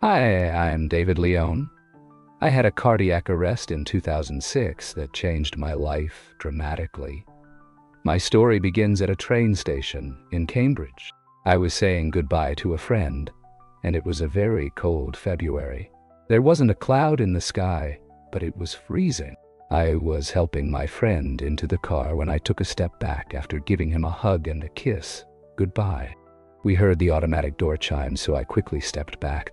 Hi, I'm David Leone. I had a cardiac arrest in 2006 that changed my life dramatically. My story begins at a train station in Cambridge. I was saying goodbye to a friend, and it was a very cold February. There wasn't a cloud in the sky, but it was freezing. I was helping my friend into the car when I took a step back after giving him a hug and a kiss. Goodbye. We heard the automatic door chime, so I quickly stepped back,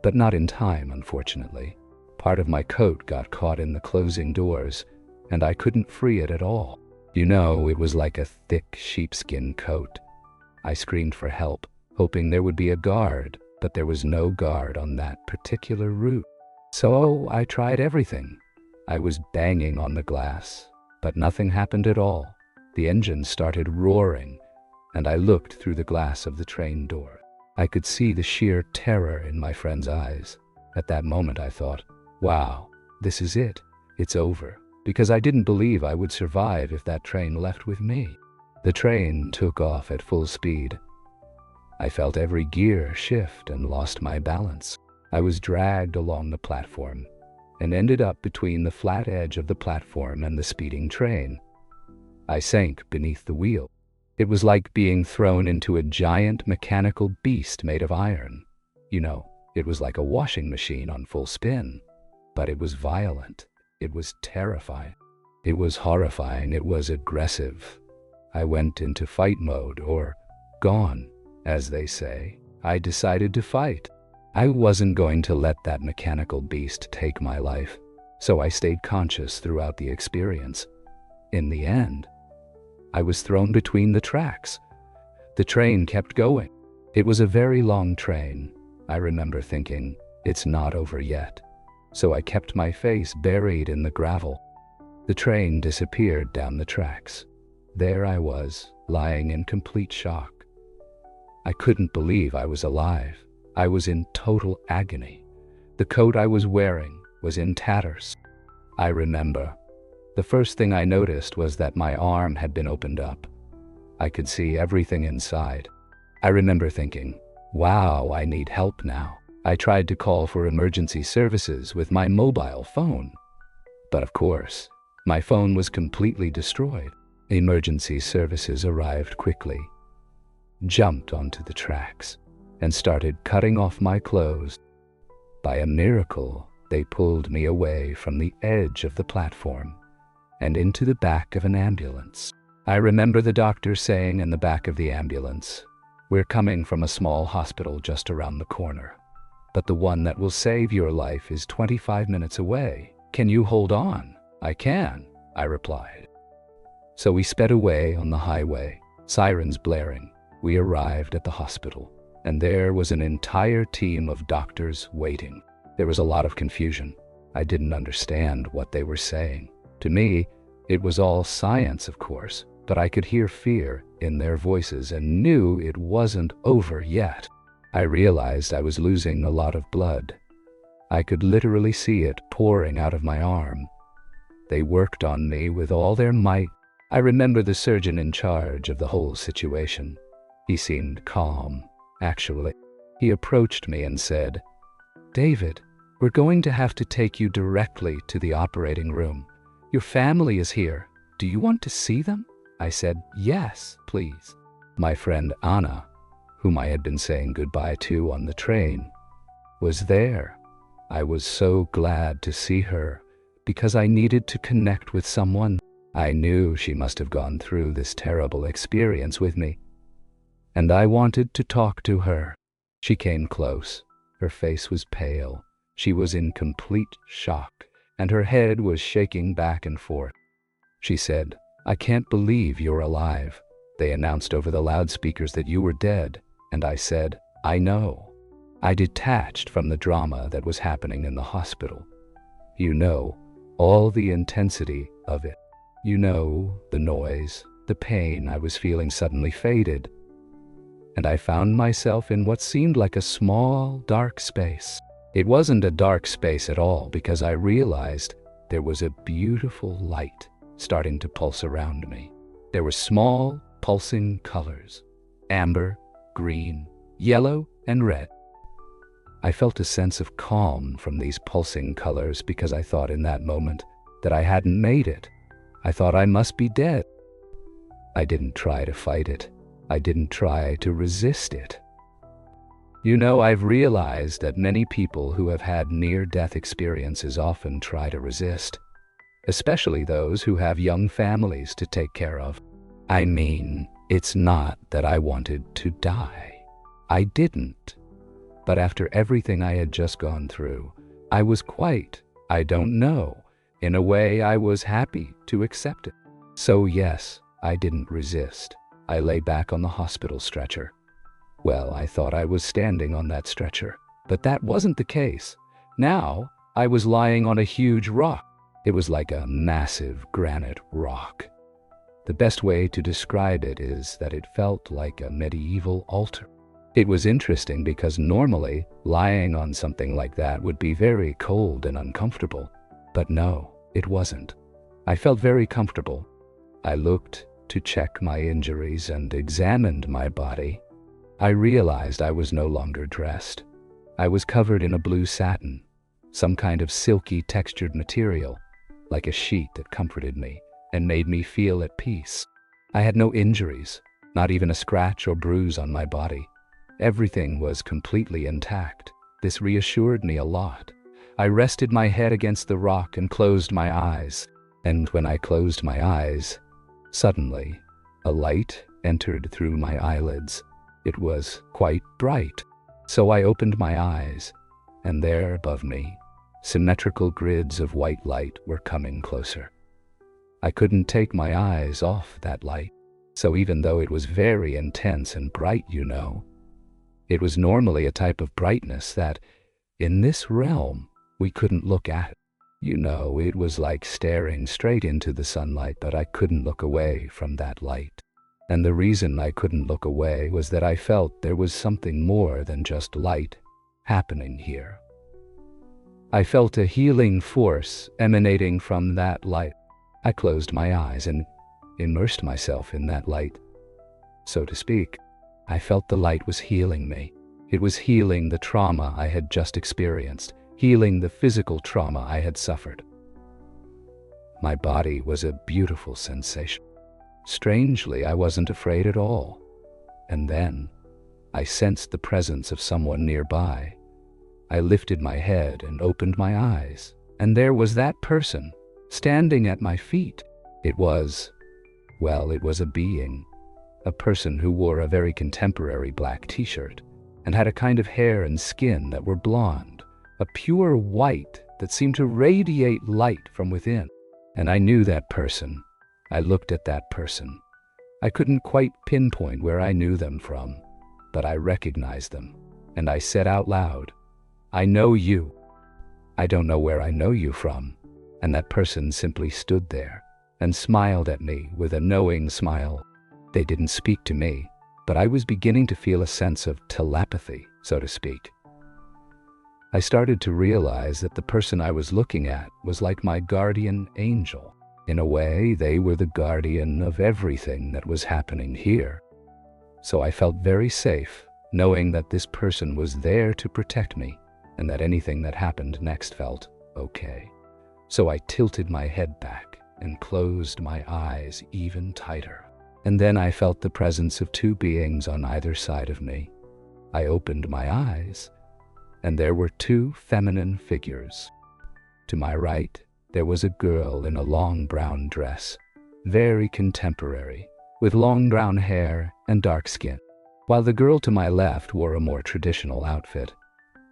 but not in time, unfortunately. Part of my coat got caught in the closing doors, and I couldn't free it at all. You know, it was like a thick sheepskin coat. I screamed for help, hoping there would be a guard, but there was no guard on that particular route. So I tried everything. I was banging on the glass, but nothing happened at all. The engine started roaring, and I looked through the glass of the train door. I could see the sheer terror in my friend's eyes. At that moment I thought, wow, this is it. It's over. Because I didn't believe I would survive if that train left with me. The train took off at full speed. I felt every gear shift and lost my balance. I was dragged along the platform and ended up between the flat edge of the platform and the speeding train. I sank beneath the wheel. It was like being thrown into a giant mechanical beast made of iron. You know, it was like a washing machine on full spin. But it was violent. It was terrifying. It was horrifying. It was aggressive. I went into fight mode, or gone, as they say. I decided to fight. I wasn't going to let that mechanical beast take my life, so I stayed conscious throughout the experience. In the end, I was thrown between the tracks. The train kept going. It was a very long train. I remember thinking, it's not over yet. So I kept my face buried in the gravel. The train disappeared down the tracks. There I was, lying in complete shock. I couldn't believe I was alive. I was in total agony. The coat I was wearing was in tatters. I remember, the first thing I noticed was that my arm had been opened up. I could see everything inside. I remember thinking, wow, I need help now. I tried to call for emergency services with my mobile phone. But of course, my phone was completely destroyed. Emergency services arrived quickly, jumped onto the tracks, and started cutting off my clothes. By a miracle, they pulled me away from the edge of the platform and into the back of an ambulance. I remember the doctor saying in the back of the ambulance, "We're coming from a small hospital just around the corner, but the one that will save your life is 25 minutes away. Can you hold on?" "I can," I replied. So we sped away on the highway, sirens blaring. We arrived at the hospital, and there was an entire team of doctors waiting. There was a lot of confusion. I didn't understand what they were saying. To me, it was all science, of course, but I could hear fear in their voices and knew it wasn't over yet. I realized I was losing a lot of blood. I could literally see it pouring out of my arm. They worked on me with all their might. I remember the surgeon in charge of the whole situation. He seemed calm, actually. He approached me and said, "David, we're going to have to take you directly to the operating room. Your family is here. Do you want to see them?" I said, "Yes, please." My friend Anna, whom I had been saying goodbye to on the train, was there. I was so glad to see her because I needed to connect with someone. I knew she must have gone through this terrible experience with me, and I wanted to talk to her. She came close. Her face was pale. She was in complete shock, and her head was shaking back and forth. She said, "I can't believe you're alive. They announced over the loudspeakers that you were dead." And I said, "I know." I detached from the drama that was happening in the hospital. You know, all the intensity of it. You know, the noise, the pain I was feeling suddenly faded. And I found myself in what seemed like a small, dark space. It wasn't a dark space at all because I realized there was a beautiful light starting to pulse around me. There were small, pulsing colors: amber, green, yellow, and red. I felt a sense of calm from these pulsing colors because I thought in that moment that I hadn't made it. I thought I must be dead. I didn't try to fight it. I didn't try to resist it. You know, I've realized that many people who have had near-death experiences often try to resist, especially those who have young families to take care of. I mean, it's not that I wanted to die. I didn't. But after everything I had just gone through, I was I don't know, in a way I was happy to accept it. So yes, I didn't resist. I lay back on the hospital stretcher. Well, I thought I was standing on that stretcher, but that wasn't the case. Now, I was lying on a huge rock. It was like a massive granite rock. The best way to describe it is that it felt like a medieval altar. It was interesting because normally, lying on something like that would be very cold and uncomfortable. But no, it wasn't. I felt very comfortable. I looked to check my injuries and examined my body. I realized I was no longer dressed. I was covered in a blue satin, some kind of silky textured material, like a sheet that comforted me and made me feel at peace. I had no injuries, not even a scratch or bruise on my body. Everything was completely intact. This reassured me a lot. I rested my head against the rock and closed my eyes. And when I closed my eyes, suddenly, a light entered through my eyelids. It was quite bright. So I opened my eyes, and there above me, symmetrical grids of white light were coming closer. I couldn't take my eyes off that light. So even though it was very intense and bright, you know, it was normally a type of brightness that, in this realm, we couldn't look at. You know, it was like staring straight into the sunlight, but I couldn't look away from that light. And the reason I couldn't look away was that I felt there was something more than just light happening here. I felt a healing force emanating from that light. I closed my eyes and immersed myself in that light, so to speak. I felt the light was healing me. It was healing the trauma I had just experienced, healing the physical trauma I had suffered. My body was a beautiful sensation. Strangely, I wasn't afraid at all. And then, I sensed the presence of someone nearby. I lifted my head and opened my eyes, and there was that person, standing at my feet. It was a being. A person who wore a very contemporary black t-shirt and had a kind of hair and skin that were blonde, a pure white that seemed to radiate light from within. And I knew that person. I looked at that person. I couldn't quite pinpoint where I knew them from, but I recognized them, and I said out loud, "I know you." "I don't know where I know you from." And that person simply stood there and smiled at me with a knowing smile. They didn't speak to me, but I was beginning to feel a sense of telepathy, so to speak. I started to realize that the person I was looking at was like my guardian angel. In a way, they were the guardian of everything that was happening here. So I felt very safe, knowing that this person was there to protect me, and that anything that happened next felt okay. So I tilted my head back and closed my eyes even tighter. And then I felt the presence of two beings on either side of me. I opened my eyes, and there were two feminine figures. To my right, there was a girl in a long brown dress, very contemporary, with long brown hair and dark skin, while the girl to my left wore a more traditional outfit.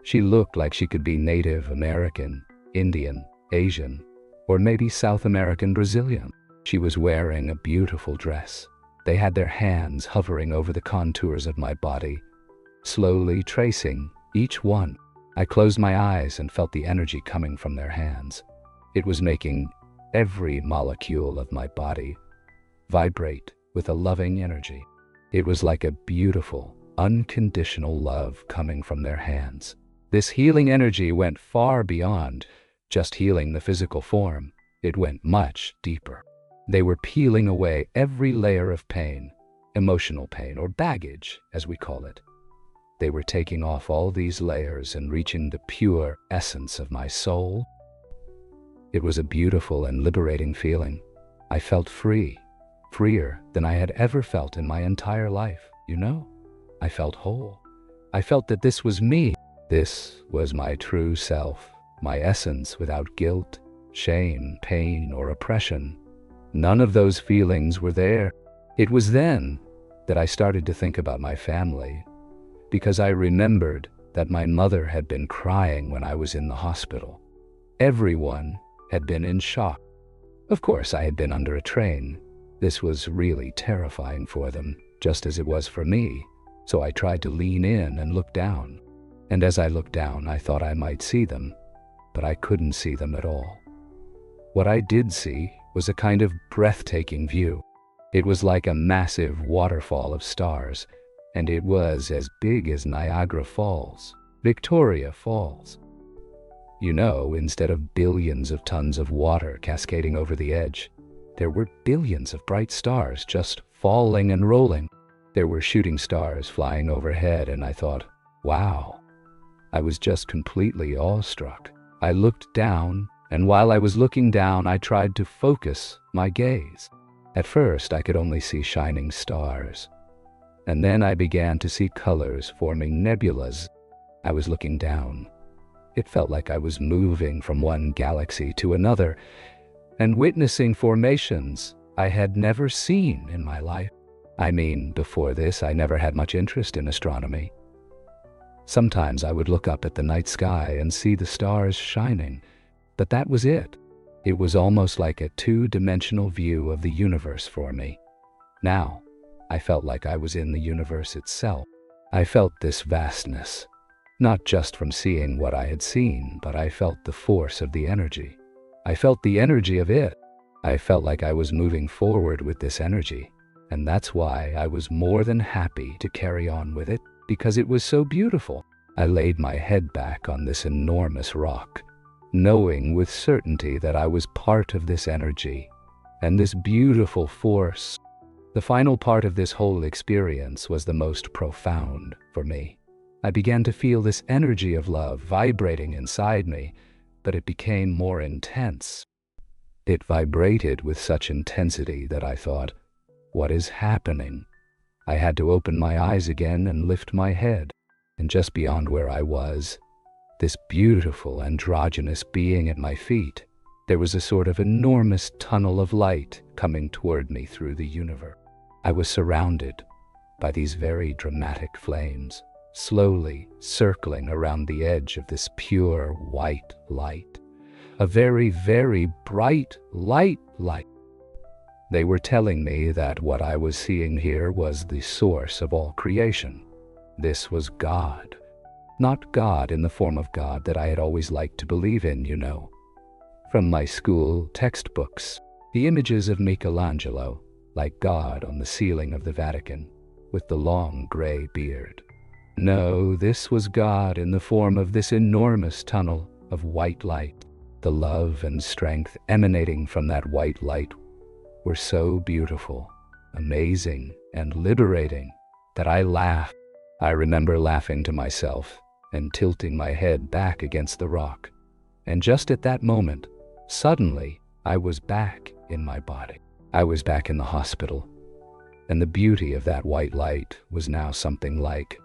She looked like she could be Native American, Indian, Asian, or maybe South American Brazilian. She was wearing a beautiful dress. They had their hands hovering over the contours of my body, slowly tracing each one. I closed my eyes and felt the energy coming from their hands. It was making every molecule of my body vibrate with a loving energy. It was like a beautiful, unconditional love coming from their hands. This healing energy went far beyond just healing the physical form. It went much deeper. They were peeling away every layer of pain, emotional pain, or baggage, as we call it. They were taking off all these layers and reaching the pure essence of my soul. It was a beautiful and liberating feeling. I felt free, freer than I had ever felt in my entire life, you know? I felt whole. I felt that this was me. This was my true self, my essence without guilt, shame, pain, or oppression. None of those feelings were there. It was then that I started to think about my family, because I remembered that my mother had been crying when I was in the hospital. Everyone had been in shock. Of course, I had been under a train. This was really terrifying for them, just as it was for me. So I tried to lean in and look down. And as I looked down, I thought I might see them, but I couldn't see them at all. What I did see was a kind of breathtaking view. It was like a massive waterfall of stars, and it was as big as Niagara Falls, Victoria Falls. You know, instead of billions of tons of water cascading over the edge, there were billions of bright stars just falling and rolling. There were shooting stars flying overhead, and I thought, wow. I was just completely awestruck. I looked down, and while I was looking down, I tried to focus my gaze. At first, I could only see shining stars. And then I began to see colors forming nebulas. I was looking down. It felt like I was moving from one galaxy to another and witnessing formations I had never seen in my life. I mean, before this, I never had much interest in astronomy. Sometimes I would look up at the night sky and see the stars shining, but that was it. It was almost like a two-dimensional view of the universe for me. Now, I felt like I was in the universe itself. I felt this vastness, not just from seeing what I had seen, but I felt the force of the energy. I felt the energy of it. I felt like I was moving forward with this energy, and that's why I was more than happy to carry on with it, because it was so beautiful. I laid my head back on this enormous rock, knowing with certainty that I was part of this energy and this beautiful force. The final part of this whole experience was the most profound for me. I began to feel this energy of love vibrating inside me, but it became more intense. It vibrated with such intensity that I thought, what is happening? I had to open my eyes again and lift my head, and just beyond where I was, this beautiful androgynous being at my feet, there was a sort of enormous tunnel of light coming toward me through the universe. I was surrounded by these very dramatic flames, slowly circling around the edge of this pure white light. A very, very bright light. They were telling me that what I was seeing here was the source of all creation. This was God. Not God in the form of God that I had always liked to believe in, you know. From my school textbooks, the images of Michelangelo, like God on the ceiling of the Vatican, with the long gray beard. No, this was God in the form of this enormous tunnel of white light. The love and strength emanating from that white light were so beautiful, amazing, and liberating that I laughed. I remember laughing to myself and tilting my head back against the rock. And just at that moment, suddenly, I was back in my body. I was back in the hospital, and the beauty of that white light was now something like,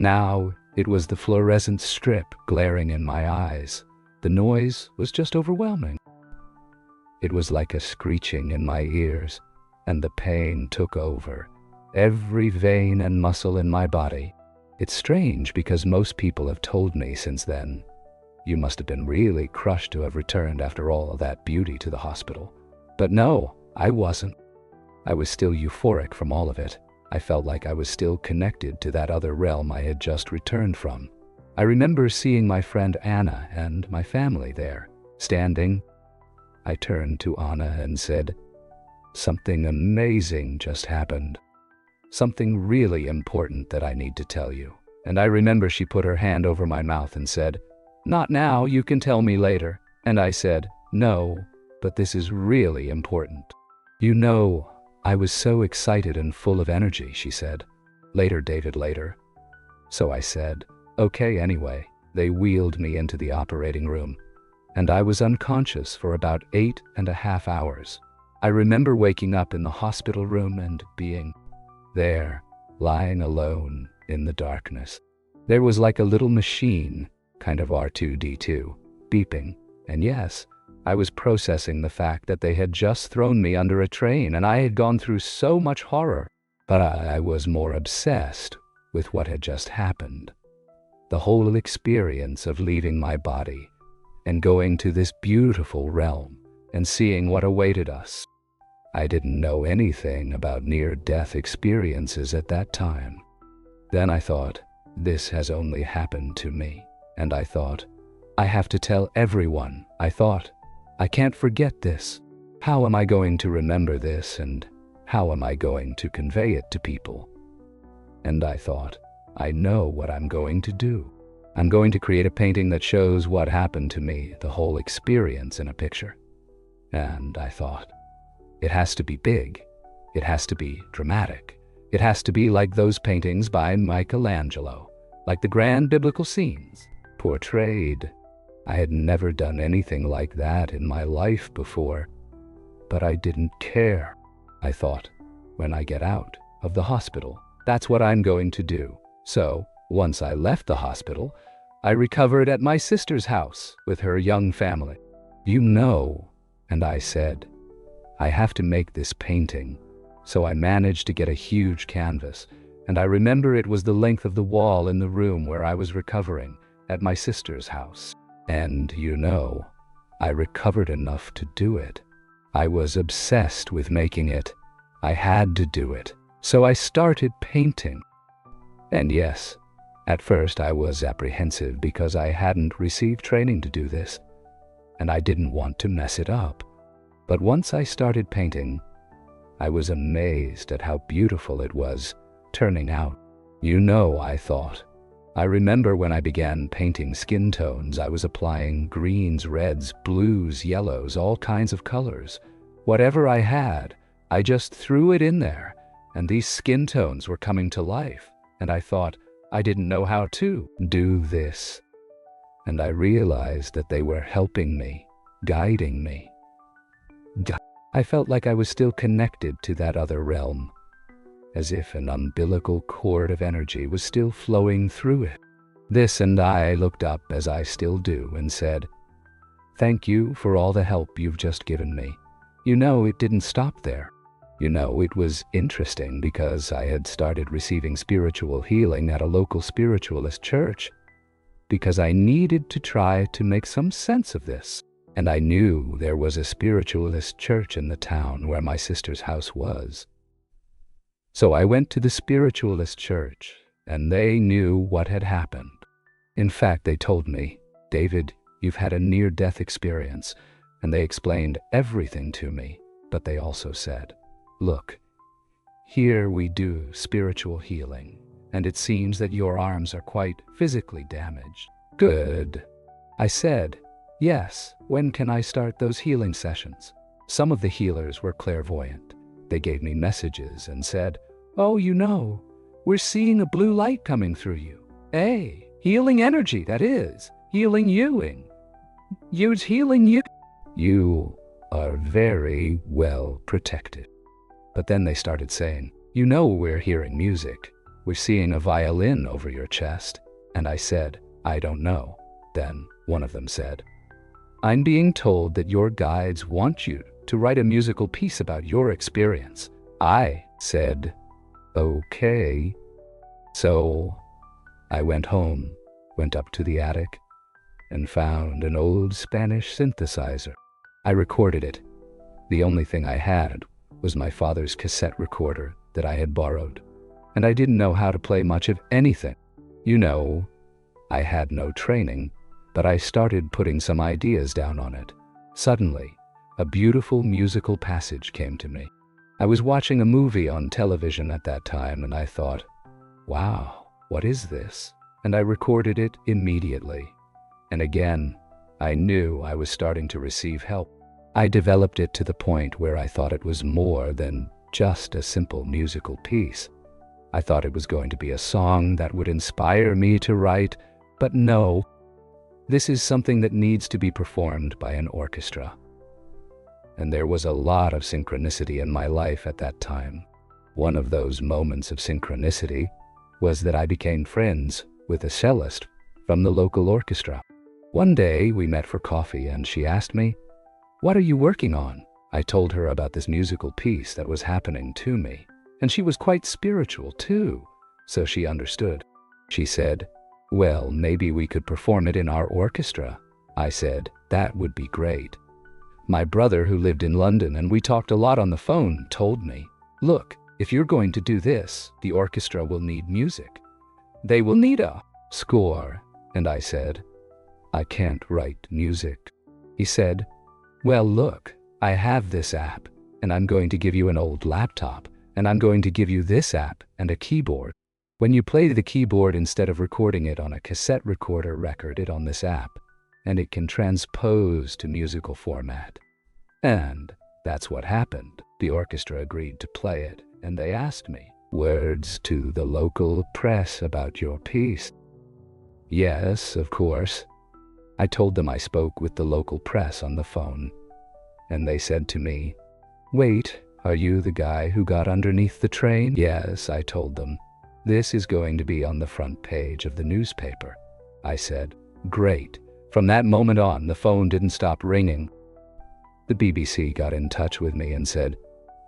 now it was the fluorescent strip glaring in my eyes. The noise was just overwhelming. It was like a screeching in my ears, and the pain took over every vein and muscle in my body. It's strange because most people have told me since then, you must have been really crushed to have returned after all that beauty to the hospital. But no, I wasn't. I was still euphoric from all of it. I felt like I was still connected to that other realm I had just returned from. I remember seeing my friend Anna and my family there, standing. I turned to Anna and said, something amazing just happened. Something really important that I need to tell you. And I remember she put her hand over my mouth and said, not now, you can tell me later. And I said, no, but this is really important. You know, I was so excited and full of energy, she said. Later, David, later. So I said, okay anyway. They wheeled me into the operating room, and I was unconscious for about 8.5 hours. I remember waking up in the hospital room and being there, lying alone in the darkness. There was like a little machine, kind of R2-D2, beeping, and yes, I was processing the fact that they had just thrown me under a train and I had gone through so much horror, but I was more obsessed with what had just happened. The whole experience of leaving my body and going to this beautiful realm and seeing what awaited us. I didn't know anything about near-death experiences at that time. Then I thought, this has only happened to me. And I thought, I have to tell everyone. I thought, I can't forget this. How am I going to remember this, and how am I going to convey it to people? And I thought, I know what I'm going to do. I'm going to create a painting that shows what happened to me, the whole experience in a picture. And I thought, it has to be big. It has to be dramatic. It has to be like those paintings by Michelangelo, like the grand biblical scenes portrayed. I had never done anything like that in my life before, but I didn't care. I thought, when I get out of the hospital, that's what I'm going to do. So, once I left the hospital, I recovered at my sister's house with her young family. And I said, I have to make this painting. So I managed to get a huge canvas, and I remember it was the length of the wall in the room where I was recovering at my sister's house. And I recovered enough to do it. I was obsessed with making it. I had to do it. So I started painting. And yes, at first I was apprehensive because I hadn't received training to do this, and I didn't want to mess it up. But once I started painting, I was amazed at how beautiful it was turning out. I thought. I remember when I began painting skin tones, I was applying greens, reds, blues, yellows, all kinds of colors. Whatever I had, I just threw it in there, and these skin tones were coming to life. And I thought, I didn't know how to do this. And I realized that they were helping me, guiding me. I felt like I was still connected to that other realm, as if an umbilical cord of energy was still flowing through it. And I looked up, as I still do, and said, thank you for all the help you've just given me. It didn't stop there. It was interesting because I had started receiving spiritual healing at a local spiritualist church because I needed to try to make some sense of this. And I knew there was a spiritualist church in the town where my sister's house was. So I went to the spiritualist church, and they knew what had happened. In fact, they told me, David, you've had a near-death experience, and they explained everything to me. But they also said, look, here we do spiritual healing, and it seems that your arms are quite physically damaged. Good. I said, yes, when can I start those healing sessions? Some of the healers were clairvoyant. They gave me messages and said, oh, we're seeing a blue light coming through you. Healing energy, that is. Healing you. You's healing you. You are very well protected. But then they started saying, we're hearing music. We're seeing a violin over your chest. And I said, I don't know. Then one of them said, I'm being told that your guides want you to write a musical piece about your experience. I said, okay. So I went home, went up to the attic, and found an old Spanish synthesizer. I recorded it. The only thing I had was my father's cassette recorder that I had borrowed, and I didn't know how to play much of anything. I had no training, but I started putting some ideas down on it. Suddenly, a beautiful musical passage came to me. I was watching a movie on television at that time, and I thought, wow, what is this? And I recorded it immediately. And again, I knew I was starting to receive help. I developed it to the point where I thought it was more than just a simple musical piece. I thought it was going to be a song that would inspire me to write, but no. This is something that needs to be performed by an orchestra. And there was a lot of synchronicity in my life at that time. One of those moments of synchronicity was that I became friends with a cellist from the local orchestra. One day we met for coffee and she asked me, "What are you working on?" I told her about this musical piece that was happening to me. And she was quite spiritual too, so she understood. She said, "Well, maybe we could perform it in our orchestra." I said, "That would be great." My brother, who lived in London and we talked a lot on the phone, told me, "Look, if you're going to do this, the orchestra will need music. They will need a score." And I said, "I can't write music." He said, "Well, look, I have this app, and I'm going to give you an old laptop, and I'm going to give you this app and a keyboard. When you play the keyboard, instead of recording it on a cassette recorder, record it on this app, and it can transpose to musical format." And that's what happened. The orchestra agreed to play it, and they asked me, "Words to the local press about your piece?" Yes, of course. I told them I spoke with the local press on the phone, and they said to me, "Wait, are you the guy who got underneath the train?" Yes, I told them. "This is going to be on the front page of the newspaper." I said, "Great." From that moment on, the phone didn't stop ringing. The BBC got in touch with me and said,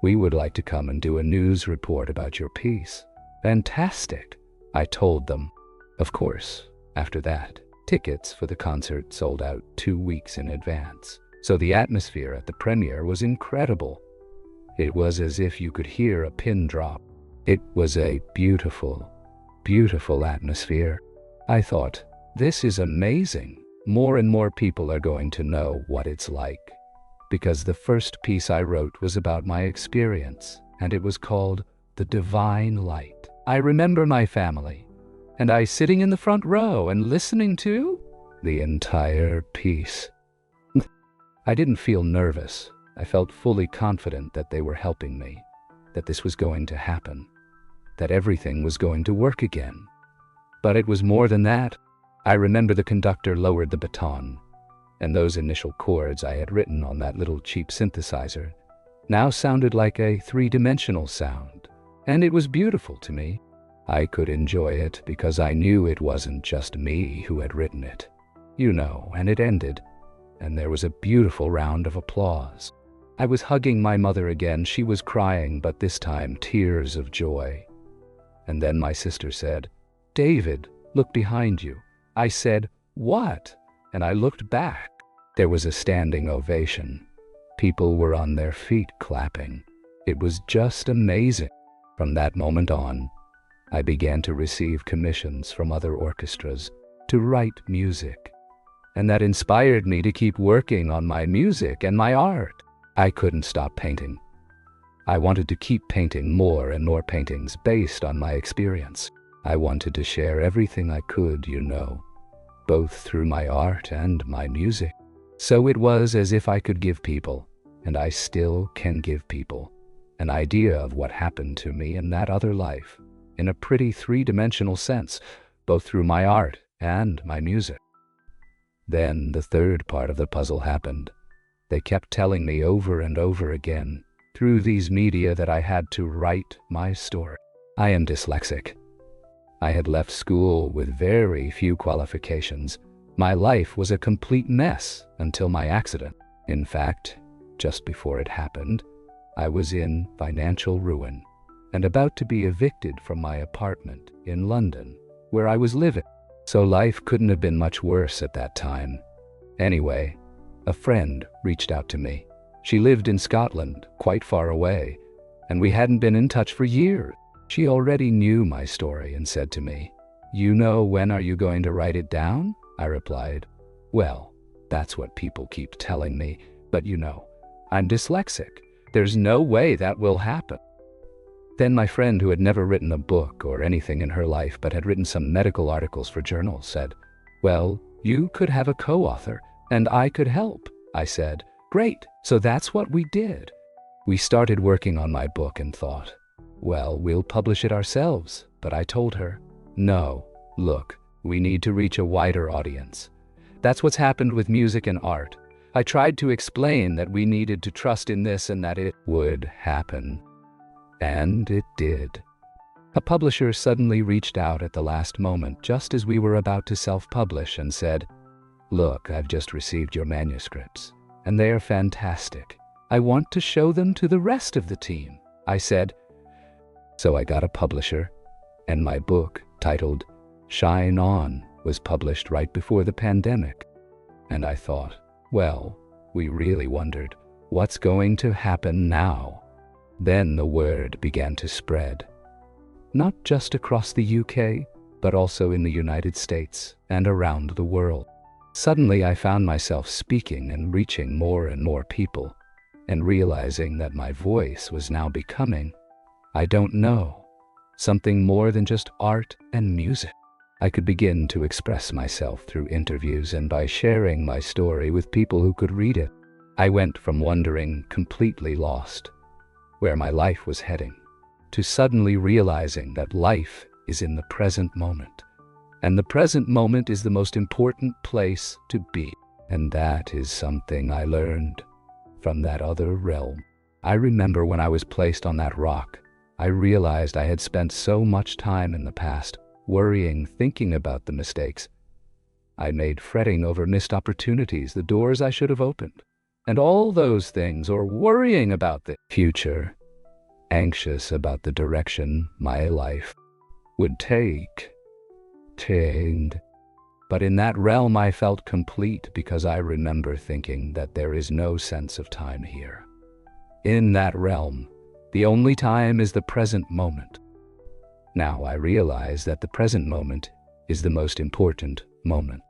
"We would like to come and do a news report about your piece." Fantastic, I told them. Of course, after that, tickets for the concert sold out 2 weeks in advance. So the atmosphere at the premiere was incredible. It was as if you could hear a pin drop. It was a beautiful, beautiful atmosphere. I thought, this is amazing. More and more people are going to know what it's like. Because the first piece I wrote was about my experience, and it was called The Divine Light. I remember my family, and I sitting in the front row and listening to the entire piece. I didn't feel nervous. I felt fully confident that they were helping me, that this was going to happen, that everything was going to work again. But it was more than that. I remember the conductor lowered the baton, and those initial chords I had written on that little cheap synthesizer now sounded like a three-dimensional sound, and it was beautiful to me. I could enjoy it because I knew it wasn't just me who had written it. And it ended, and there was a beautiful round of applause. I was hugging my mother again. She was crying, but this time tears of joy. And then my sister said, "David, look behind you." I said, "What?" And I looked back. There was a standing ovation. People were on their feet clapping. It was just amazing. From that moment on, I began to receive commissions from other orchestras to write music. And that inspired me to keep working on my music and my art. I couldn't stop painting. I wanted to keep painting more and more paintings based on my experience. I wanted to share everything I could, both through my art and my music. So it was as if I could give people, and I still can give people, an idea of what happened to me in that other life, in a pretty three-dimensional sense, both through my art and my music. Then the third part of the puzzle happened. They kept telling me over and over again, through these media, that I had to write my story. I am dyslexic. I had left school with very few qualifications. My life was a complete mess until my accident. In fact, just before it happened, I was in financial ruin and about to be evicted from my apartment in London, where I was living. So life couldn't have been much worse at that time. Anyway, a friend reached out to me. She lived in Scotland, quite far away, and we hadn't been in touch for years. She already knew my story and said to me, "When are you going to write it down?" I replied, "Well, that's what people keep telling me, but I'm dyslexic. There's no way that will happen." Then my friend, who had never written a book or anything in her life but had written some medical articles for journals, said, "Well, you could have a co-author, and I could help." I said, "Great." So that's what we did. We started working on my book and thought, well, we'll publish it ourselves. But I told her, no, look, we need to reach a wider audience. That's what's happened with music and art. I tried to explain that we needed to trust in this and that it would happen. And it did. A publisher suddenly reached out at the last moment, just as we were about to self-publish, and said, look, I've just received your manuscripts, and they are fantastic. I want to show them to the rest of the team. I said, so I got a publisher, and my book, titled Shine On, was published right before the pandemic. And I thought, well, we really wondered, what's going to happen now? Then the word began to spread. Not just across the UK, but also in the United States and around the world. Suddenly I found myself speaking and reaching more and more people, and realizing that my voice was now becoming, I don't know, something more than just art and music. I could begin to express myself through interviews and by sharing my story with people who could read it. I went from wondering, completely lost, where my life was heading, to suddenly realizing that life is in the present moment. And the present moment is the most important place to be. And that is something I learned from that other realm. I remember when I was placed on that rock, I realized I had spent so much time in the past, worrying, thinking about the mistakes I made, fretting over missed opportunities, the doors I should have opened, and all those things, or worrying about the future, anxious about the direction my life would take. But in that realm I felt complete, because I remember thinking that there is no sense of time here. In that realm, the only time is the present moment. Now I realize that the present moment is the most important moment.